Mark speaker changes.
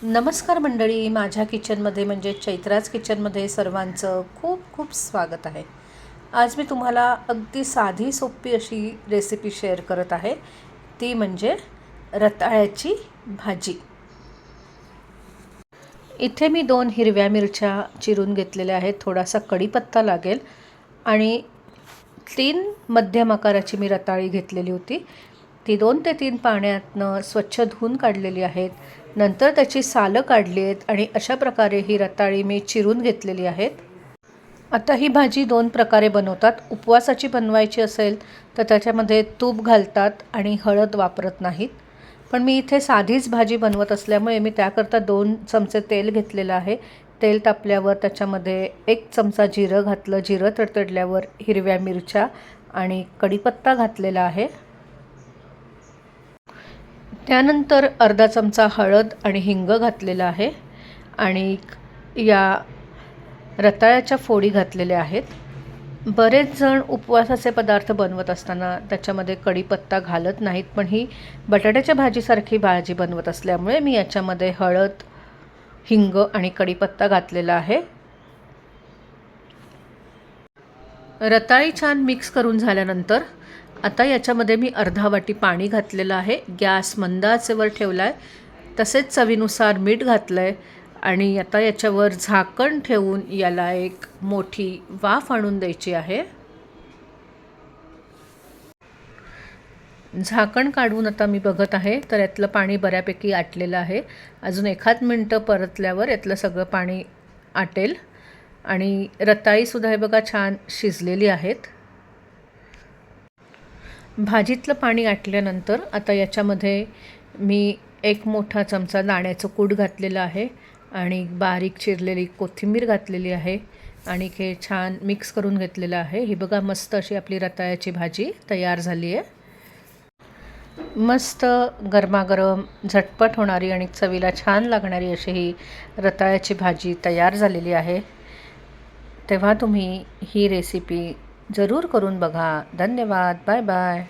Speaker 1: नमस्कार मंडळी, माझ्या किचनमध्ये म्हणजे चैत्राज किचनमध्ये सर्वांचं खूप खूप स्वागत आहे. आज मी तुम्हाला अगदी साधी सोपी अशी रेसिपी शेअर करत आहे. ती म्हणजे रताळ्याची भाजी. इथे मी 2 हिरव्या मिरच्या चिरून घेतलेल्या आहेत. थोडासा कढीपत्ता लागेल आणि 3 मध्यम आकाराची मी रताळी घेतलेली होती. ती 2 ते 3 पाण्यातनं स्वच्छ धुवून काढलेली आहेत. नंतर त्याची सालं काढली आहेत आणि अशा प्रकारे ही रताळी मी चिरून घेतलेली आहेत. आता ही भाजी 2 प्रकारे बनवतात. उपवासाची बनवायची असेल तर त्याच्यामध्ये तूप घालतात आणि हळद वापरत नाहीत. पण मी इथे साधीच भाजी बनवत असल्यामुळे मी त्याकरता 2 चमचे तेल घेतलेलं आहे. तेल तापल्यावर त्याच्यामध्ये 1 चमचा जिरं घातलं. जिरं तडतडल्यावर हिरव्या मिरच्या आणि कढीपत्ता घातलेला आहे. त्यानंतर अर्धा चमचा हळद आणि हिंग घातलेला आहे आणि या रताळ्याच्या फोडी घातलेल्या आहेत. बरेच जण उपवासाचे पदार्थ बनवत असताना त्याच्यामध्ये कढीपत्ता घालत नाहीत, पण ही बटाट्याच्या भाजीसारखी भाजी बनवत असल्यामुळे मी याच्यामध्ये हळद, हिंग आणि कढीपत्ता घातलेला आहे. रताळी छान मिक्स करून झाल्यानंतर आता याच्यामध्ये मी अर्धा वाटी पाणी घातलेलं आहे. गॅस मंद आचेवर ठेवला आहे. तसेच चवीनुसार मीठ घातलं आहे आणि आता याच्यावर झाकण ठेवून याला एक मोठी वाफ आणून द्यायची आहे. झाकण काढून आता मी बघत आहे तर यातलं पाणी बऱ्यापैकी आटलेलं आहे. अजून एखाद मिनटं परतल्यावर यातलं सगळं पाणी आटेल आणि रताळीसुद्धा हे बघा छान शिजलेली आहेत. भाजीतलं पाणी आटल्यानंतर आता याच्यामध्ये मी 1 मोठा चमचा दाण्याचं कूट घातलेलं आहे आणि बारीक चिरलेली कोथिंबीर घातलेली आहे आणि हे छान मिक्स करून घेतलेलं आहे. ही बघा मस्त अशी आपली रताळ्याची भाजी तयार झाली आहे. मस्त गरमागरम झटपट होणारी आणि चवीला छान लागणारी अशी ही रताळ्याची भाजी तयार झालेली आहे. तेव्हा तुम्ही ही रेसिपी जरूर करून बघा. धन्यवाद. Bye bye.